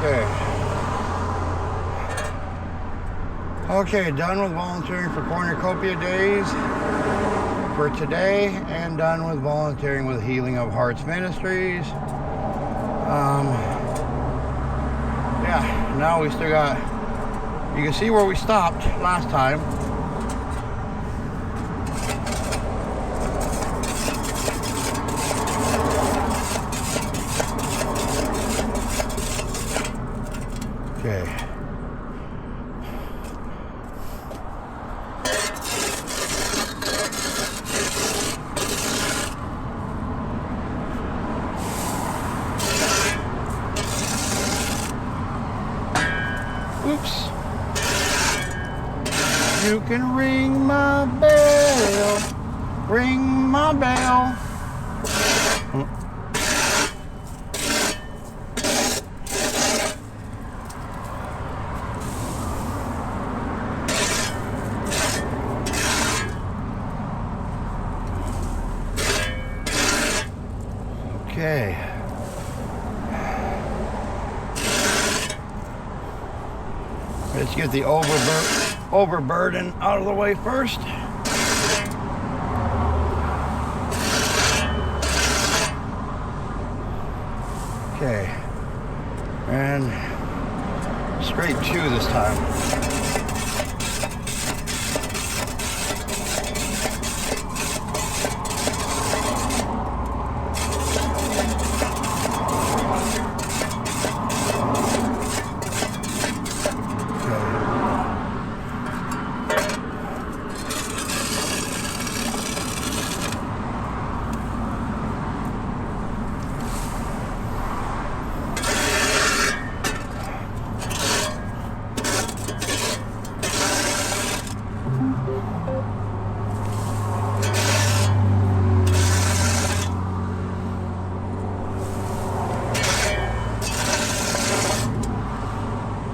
Okay. Okay, done with volunteering for cornucopia days for today, and done with volunteering with Healing of Hearts Ministries. Yeah, now we still got, you can see where we stopped last time. Okay. Oops. You can ring my bell. Ring my bell. Okay. Let's get the overburden out of the way first. Okay. And straight 2 this time.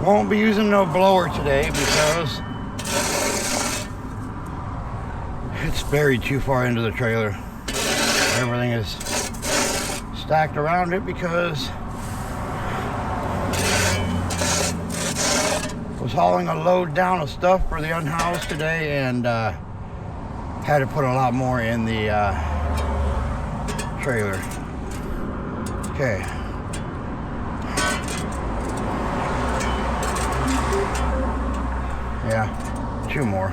Won't be using no blower today because it's buried too far into the trailer. Everything is stacked around it because I was hauling a load down of stuff for the unhoused today, and had to put a lot more in the trailer. Okay. Yeah, 2 more.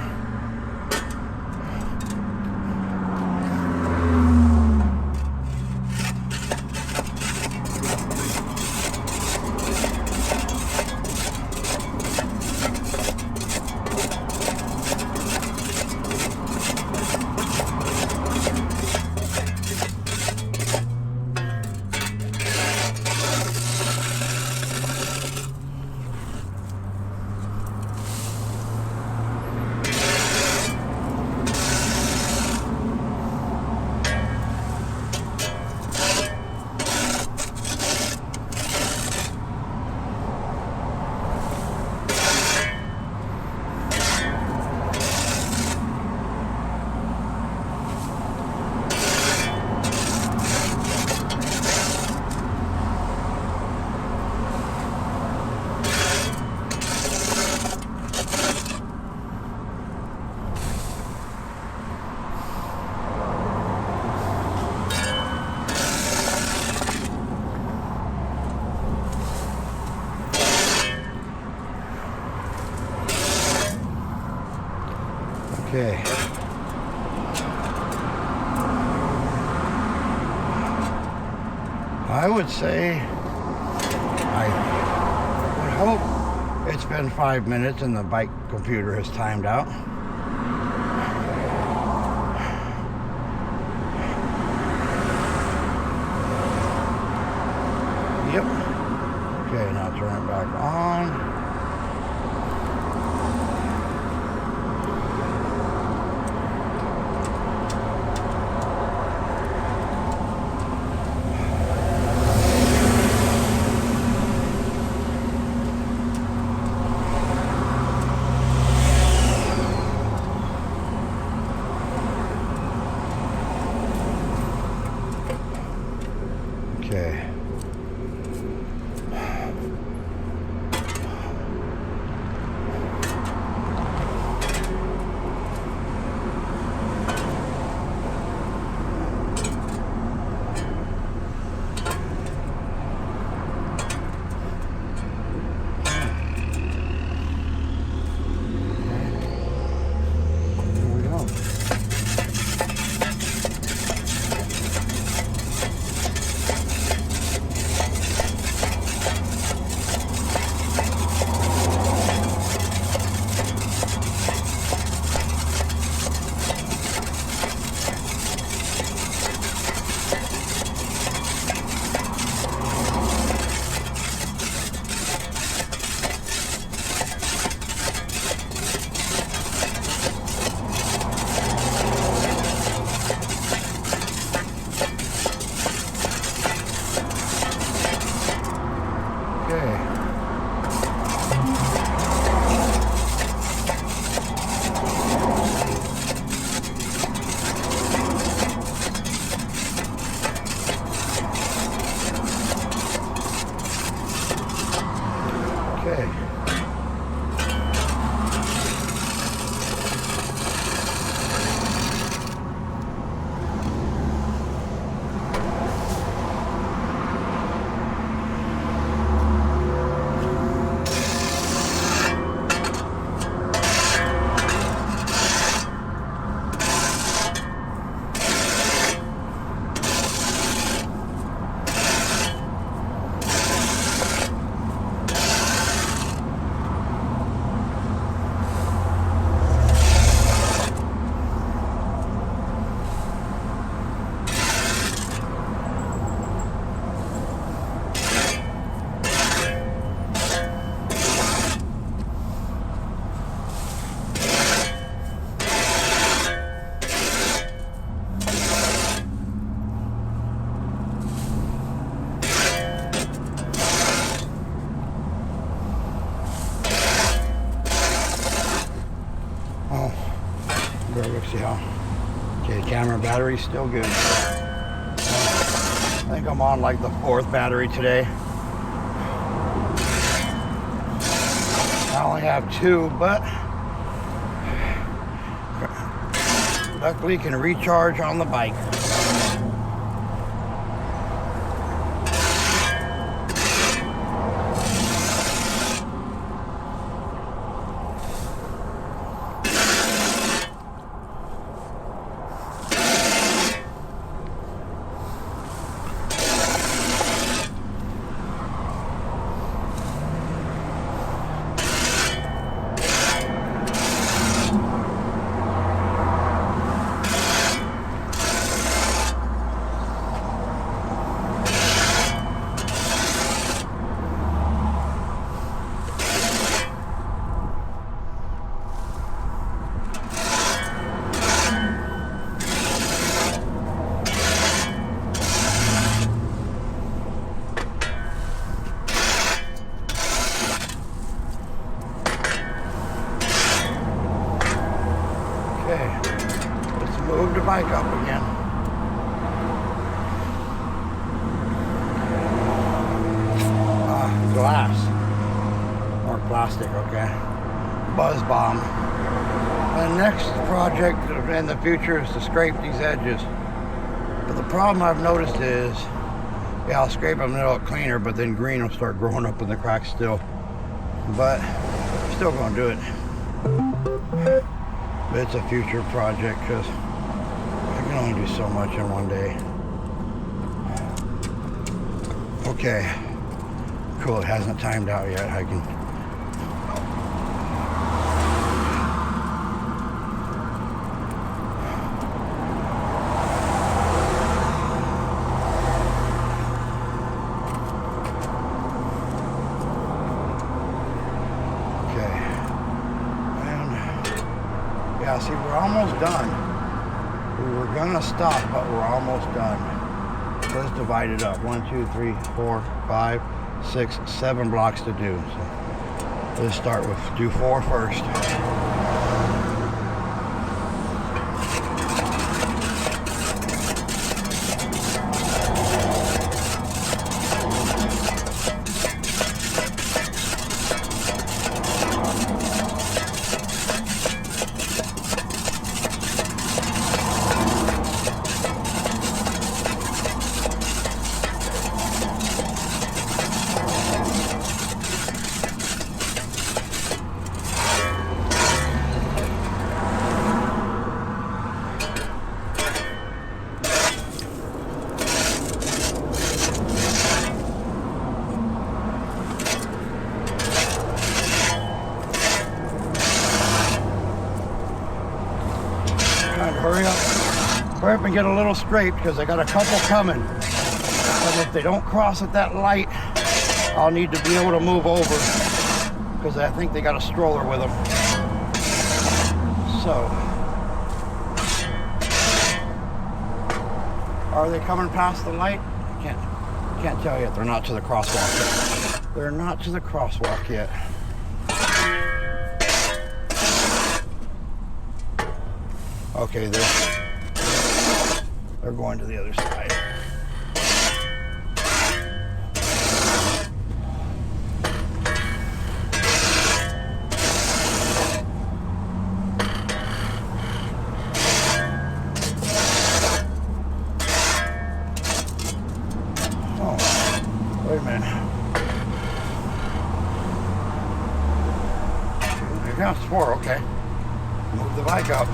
Okay. I would say, I would hope it's been 5 minutes and the bike computer has timed out. Yep. Okay, now turn it back on. Okay. Okay. Okay. Let's see how. Okay, camera battery's still good. I think I'm on like the 4th battery today. I only have 2, but luckily can recharge on the bike. Okay, let's move the bike up again. Glass or plastic, okay. Buzz bomb. The next project in the future is to scrape these edges. But the problem I've noticed is, yeah, I'll scrape them and it'll look cleaner, but then green will start growing up in the cracks still. But I'm still gonna do it. But it's a future project because I can only do so much in one day. Okay, cool, it hasn't timed out yet. I can. Yeah, see, we're almost done. We were gonna stop, but we're almost done. So let's divide it up. 1, 2, 3, 4, 5, 6, 7 blocks to do. So let's start with do 4 first. Hurry up and get a little scraped because I got a couple coming. But if they don't cross at that light, I'll need to be able to move over because I think they got a stroller with them. So, are they coming past the light? I can't tell yet. They're not to the crosswalk yet. They're not to the crosswalk yet. Okay, they're going to the other side. Oh, wait a minute. Here comes 4, okay. Move the bike up.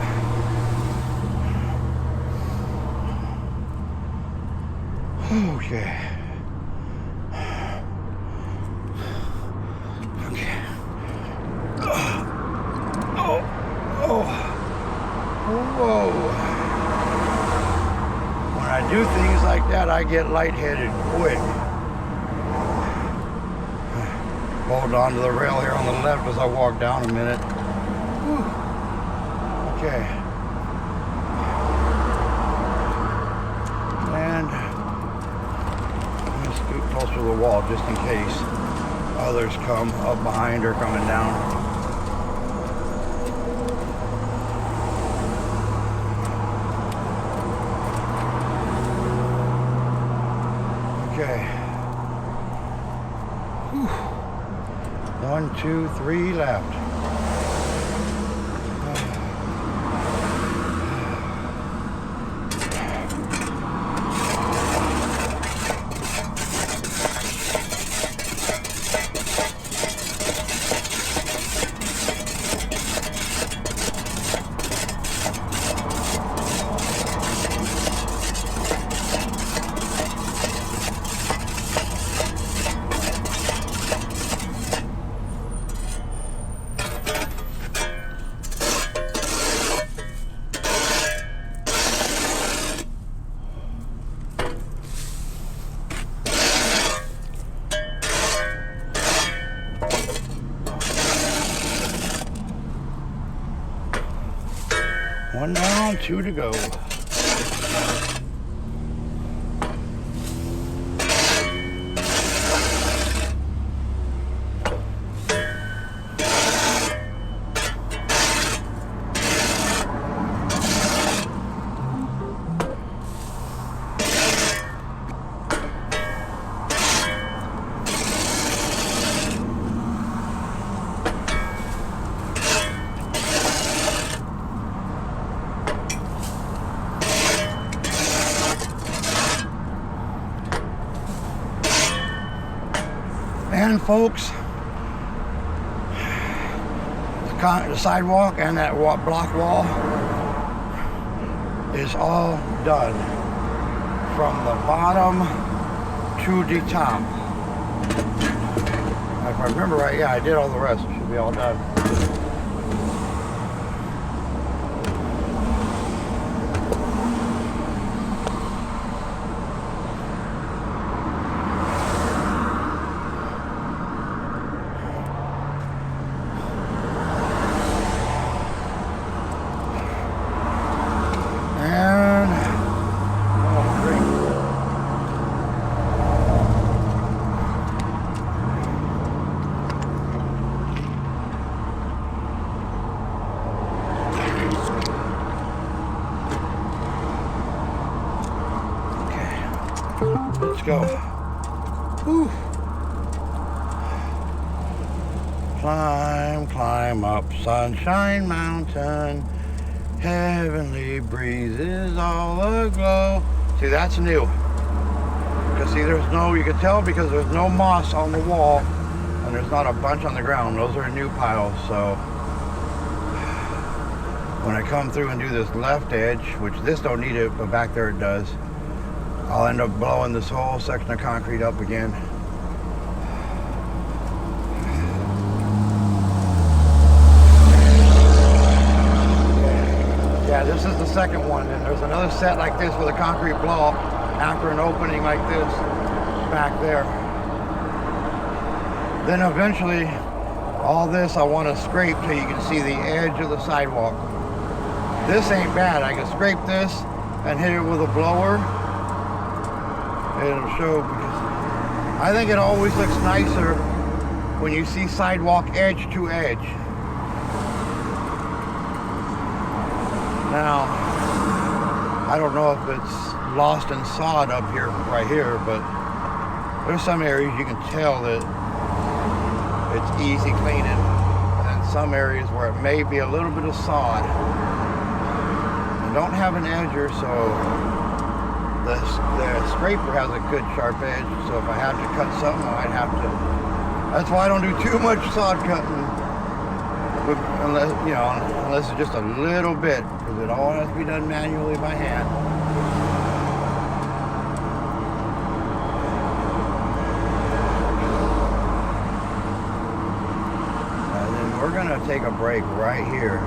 Okay. Okay. Oh. Whoa. When I do things like that, I get lightheaded quick. Hold on to the rail here on the left as I walk down a minute. Whew. Okay. And I'm gonna scoot closer to the wall just in case others come up behind or coming down. Okay. Whew. 1, 2, 3 left. One down, 2 to go. And folks, the sidewalk and that block wall is all done from the bottom to the top. If I remember right, yeah, I did all the rest. It should be all done. Let's go. Whew. Climb up Sunshine Mountain. Heavenly breezes all aglow. See, that's new. Because see, you can tell because there's no moss on the wall and there's not a bunch on the ground. Those are new piles, so when I come through and do this left edge, which this don't need it, but back there it does, I'll end up blowing this whole section of concrete up again. Yeah, this is the second one, and there's another set like this with a concrete blow after an opening like this back there. Then eventually, all this I want to scrape till you can see the edge of the sidewalk. This ain't bad. I can scrape this and hit it with a blower. It'll show, because I think it always looks nicer when you see sidewalk edge to edge. Now, I don't know if it's lost in sod up here, right here, but there's some areas you can tell that it's easy cleaning, and some areas where it may be a little bit of sod. I don't have an edger, so the scraper has a good sharp edge, so if I have to cut something, I'd have to. That's why I don't do too much sod cutting, unless it's just a little bit, because it all has to be done manually by hand. And then we're gonna take a break right here.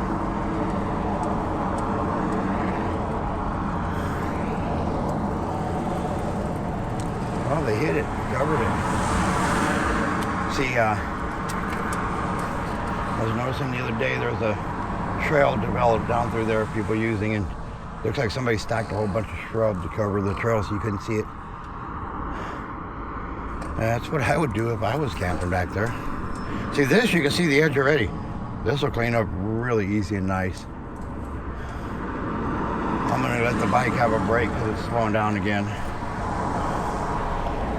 Oh, they hit it, covered it. See, I was noticing the other day there's a trail developed down through there, people using, and looks like somebody stacked a whole bunch of shrubs to cover the trail so you couldn't see it. And that's what I would do if I was camping back there. See this, you can see the edge already. This will clean up really easy and nice. I'm gonna let the bike have a break because it's slowing down again.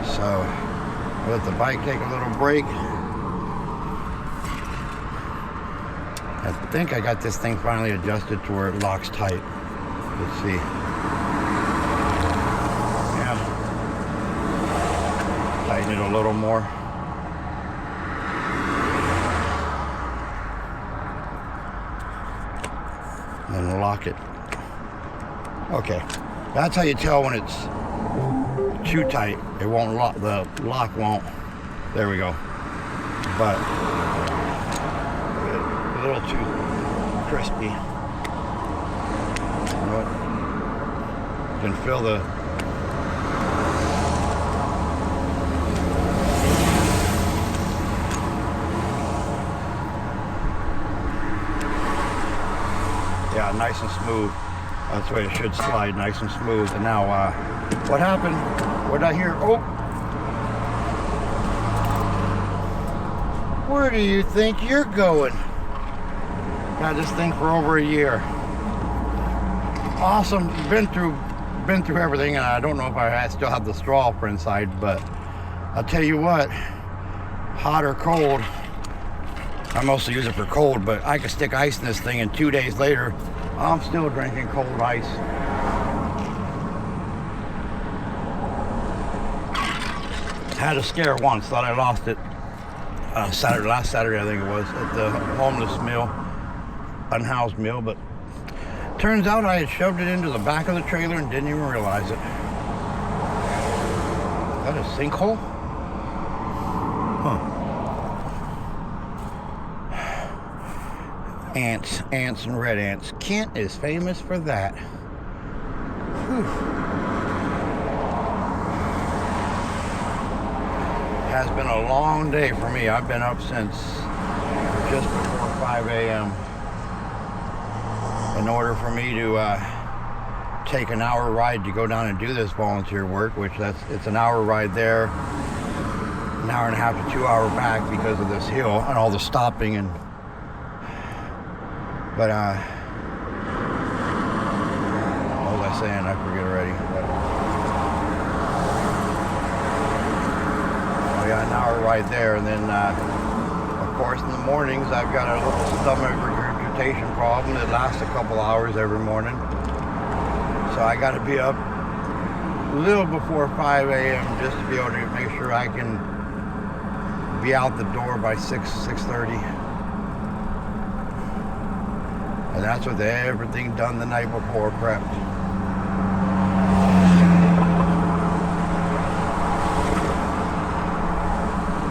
So, let the bike take a little break. I think I got this thing finally adjusted to where it locks tight. Let's see. Yeah. Tighten it a little more. And lock it. Okay. That's how you tell when it's too tight. It won't lock, the lock won't. There we go. But a little too crispy. You know what? You can feel the yeah, nice and smooth. That's the way it should slide, nice and smooth. And now, what happened? What did I hear? Oh! Where do you think you're going? Had this thing for over a year. Awesome. Been through everything, and I don't know if I still have the straw for inside, but I'll tell you what, hot or cold, I mostly use it for cold, but I could stick ice in this thing, and 2 days later, I'm still drinking cold ice. Had a scare once, thought I lost it. Last Saturday I think it was, at the homeless meal, unhoused meal, but turns out I had shoved it into the back of the trailer and didn't even realize it. Is that a sinkhole? Huh. Ants and red ants. Kent is famous for that. Whew. Has been a long day for me. I've been up since just before 5 a.m. in order for me to take an hour ride to go down and do this volunteer work, which it's an hour ride there, an hour and a half to 2 hour back because of this hill and all the stopping. And but what was I saying? I forget already. But, yeah, an hour right there, and then of course in the mornings I've got a little stomach regurgitation problem that lasts a couple hours every morning, so I got to be up a little before 5 a.m. just to be able to make sure I can be out the door by 6:30, and that's with everything done the night before, prepped.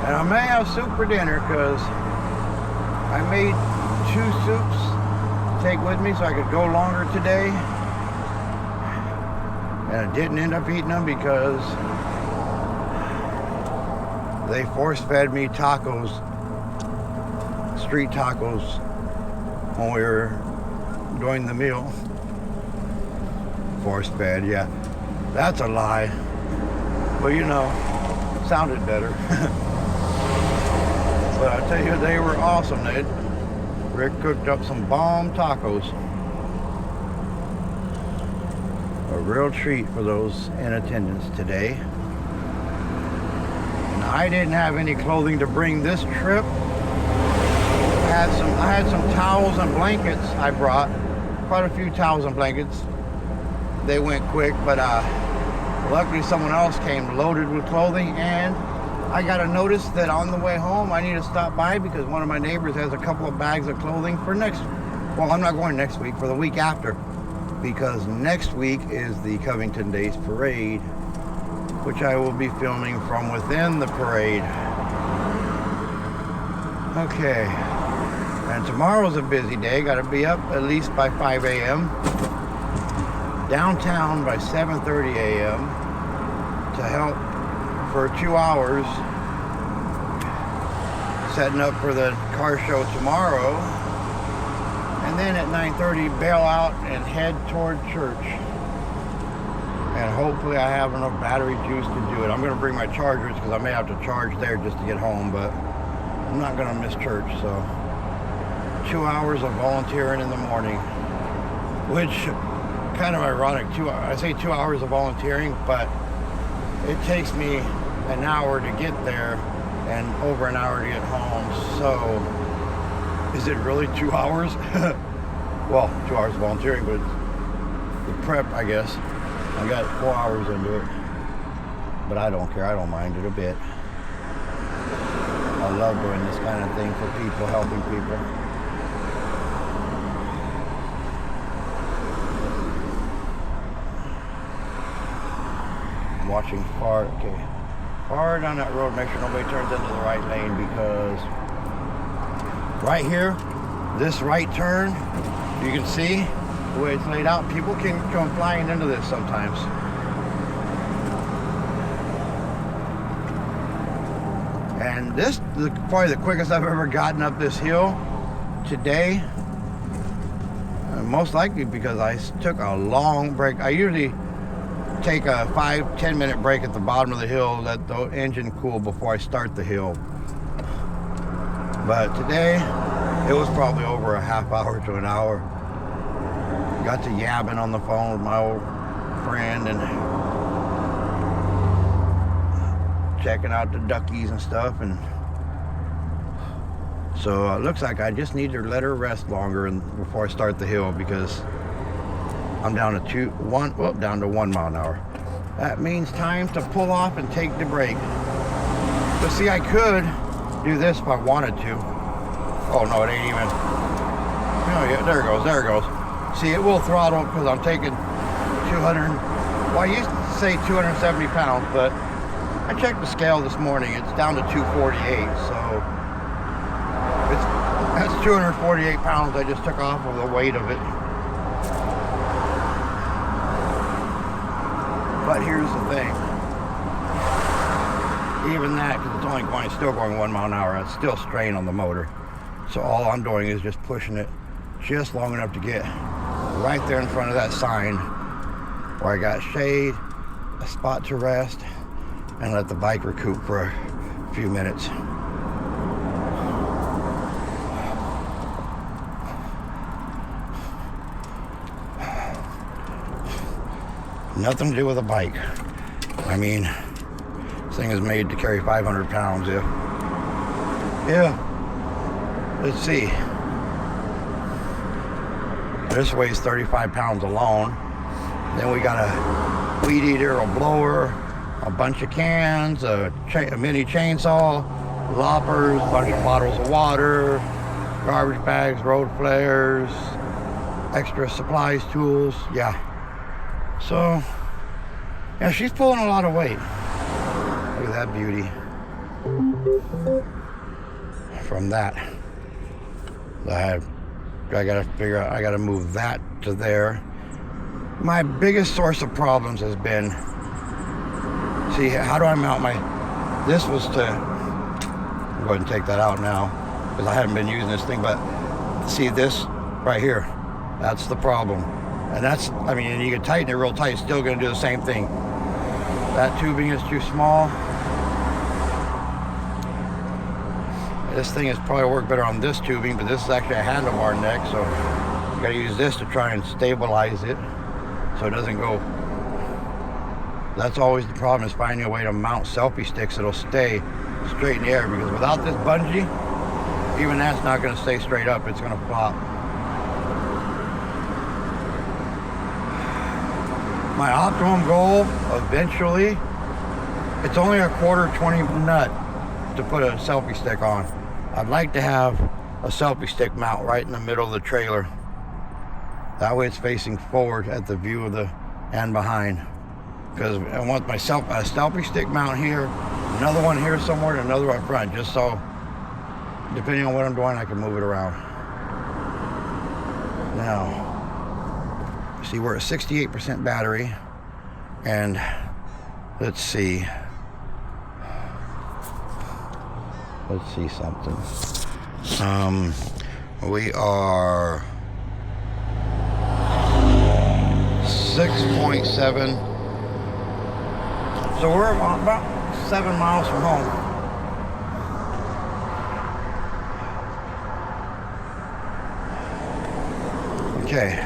And I may have soup for dinner because I made 2 soups to take with me so I could go longer today. And I didn't end up eating them because they force-fed me tacos, street tacos, when we were doing the meal. Force-fed, yeah. That's a lie. But you know, sounded better. I tell you, they were awesome. Rick cooked up some bomb tacos. A real treat for those in attendance today. And I didn't have any clothing to bring this trip. I had some towels and blankets I brought. Quite a few towels and blankets. They went quick, but luckily someone else came loaded with clothing, and I got a notice that on the way home I need to stop by because one of my neighbors has a couple of bags of clothing for well, I'm not going next week, for the week after, because next week is the Covington Days Parade, which I will be filming from within the parade. Okay, and tomorrow's a busy day. Got to be up at least by 5 a.m. downtown by 7:30 a.m. to help for 2 hours setting up for the car show tomorrow, and then at 9:30 bail out and head toward church, and hopefully I have enough battery juice to do it. I'm going to bring my chargers because I may have to charge there just to get home, but I'm not going to miss church. So 2 hours of volunteering in the morning, which kind of ironic. I say 2 hours of volunteering, but it takes me an hour to get there and over an hour to get home. So is it really 2 hours? Well, 2 hours of volunteering, but the prep, I guess. I got 4 hours into it, but I don't care. I don't mind it a bit. I love doing this kind of thing for people, helping people. Watching far down that road, make sure nobody turns into the right lane, because right here, this right turn, you can see the way it's laid out, people can come flying into this sometimes. And this is probably the quickest I've ever gotten up this hill today, most likely because I took a long break. I usually take a 5-10 minute break at the bottom of the hill, let the engine cool before I start the hill. But today it was probably over a half hour to an hour. Got to yabbing on the phone with my old friend and checking out the duckies and stuff, and so it looks like I just need to let her rest longer before I start the hill, because I'm down to 1 mile an hour. That means time to pull off and take the brake. So see, I could do this if I wanted to. Oh no, it ain't even. Oh yeah, there it goes. See, it will throttle because I'm taking 200. Well, I used to say 270 pounds, but I checked the scale this morning. It's down to 248, so that's 248 pounds I just took off of the weight of it. But here's the thing. Even that, because it's still going 1 mile an hour, it's still strain on the motor. So all I'm doing is just pushing it just long enough to get right there in front of that sign where I got shade, a spot to rest, and let the bike recoup for a few minutes. Nothing to do with a bike. I mean, this thing is made to carry 500 pounds. Yeah. Let's see. This weighs 35 pounds alone. Then we got a weed eater, a blower, a bunch of cans, a mini chainsaw, loppers, a bunch of bottles of water, garbage bags, road flares, extra supplies, tools. Yeah. So, yeah, she's pulling a lot of weight. Look at that beauty. From that, I gotta figure out, I gotta move that to there. My biggest source of problems has been, see, how do I mount this was to, I'll go ahead and take that out now, because I haven't been using this thing, but see this right here, that's the problem. And that's, I mean, you can tighten it real tight, it's still gonna do the same thing. That tubing is too small. This thing is probably work better on this tubing, but this is actually a handlebar neck, so you gotta use this to try and stabilize it so it doesn't go. That's always the problem, is finding a way to mount selfie sticks that'll stay straight in the air, because without this bungee, even that's not gonna stay straight up, it's gonna flop. My optimum goal, eventually, it's only a 1/4 nut to put a selfie stick on. I'd like to have a selfie stick mount right in the middle of the trailer. That way it's facing forward at the view of the and behind. Because I want my selfie stick mount here, another one here somewhere, and another up front, just so, depending on what I'm doing, I can move it around. Now, see, we're at 68% battery, and let's see something. We are 6.7. So we're about 7 miles from home. Okay.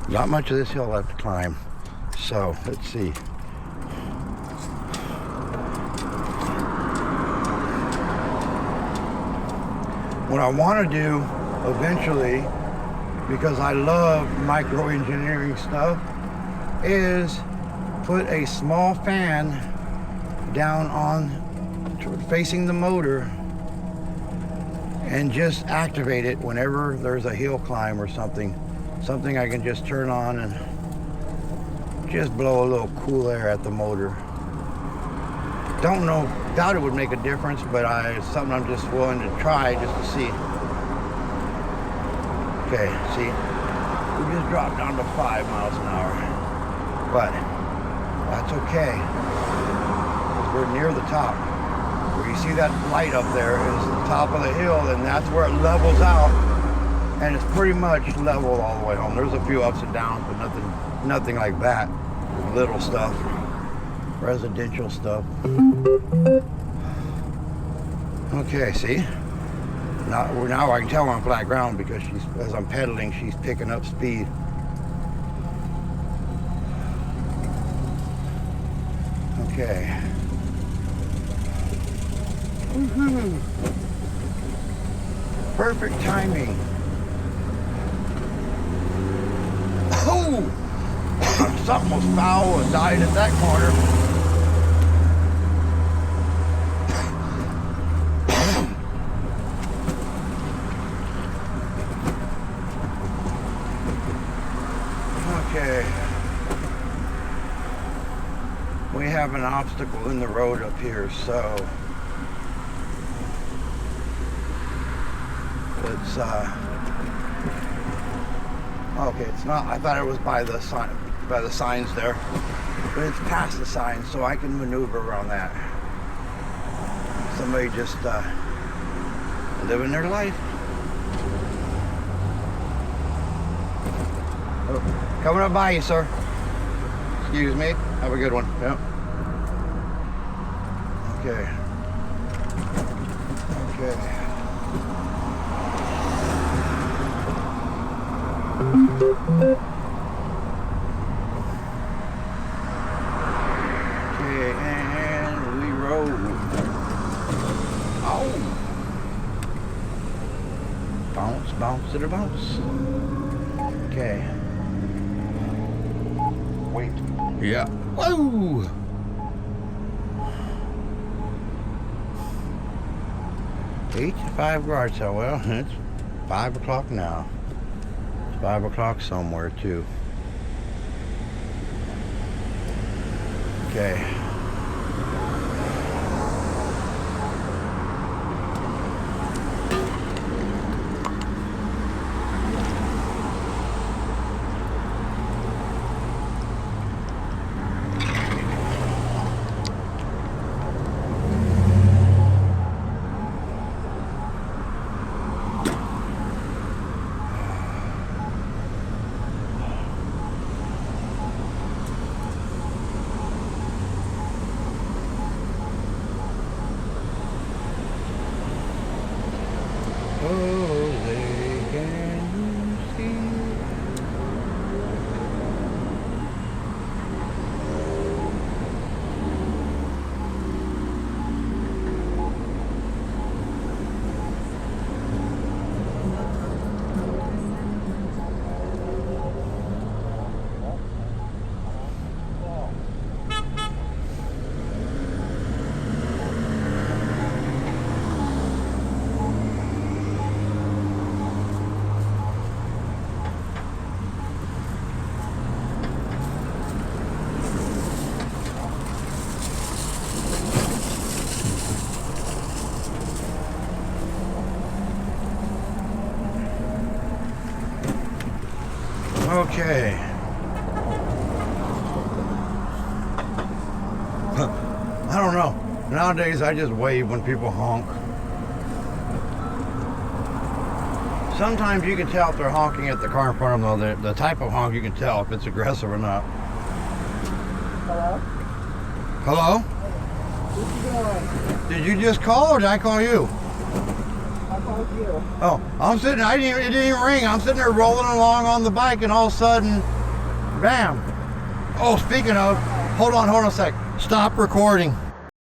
Not much of this hill left to climb. So let's see. What I want to do eventually, because I love microengineering stuff, is put a small fan down on facing the motor and just activate it whenever there's a hill climb or something I can just turn on and just blow a little cool air at the motor. Doubt it would make a difference, but it's something I'm just willing to try just to see. Okay, see, we just dropped down to 5 miles an hour, but that's okay, because we're near the top. Where you see that light up there is the top of the hill, and that's where it levels out, and it's pretty much level all the way home. There's a few ups and downs, but nothing like that. Little stuff, residential stuff. Okay, see? Now I can tell on flat ground, because as I'm pedaling, she's picking up speed. Okay. Woohoo! Perfect timing. Oh! Something was foul and died at that corner. Okay. We have an obstacle in the road up here, so it's okay, it's not. I thought it was by the signs there, but it's past the signs, so I can maneuver around that. Somebody just living their life. Oh, coming up by you, sir. Excuse me. Have a good one. Yep. Okay. Okay. Okay, and we roll. Oh! Bounce, bounce to the bounce. Okay. Wait. Yeah. Whoa! H5 garage sale. Well, it's 5 o'clock now. It's 5 o'clock somewhere too. Okay. Jose, can you see? Okay. I don't know. Nowadays, I just wave when people honk. Sometimes you can tell if they're honking at the car in front of them, though. The type of honk, you can tell if it's aggressive or not. Hello? Hello? What you doing? Did you just call or did I call you? I called you. Oh, it didn't even ring. I'm sitting there rolling along on the bike and all of a sudden, bam. Oh, speaking of, hold on a sec. Stop recording.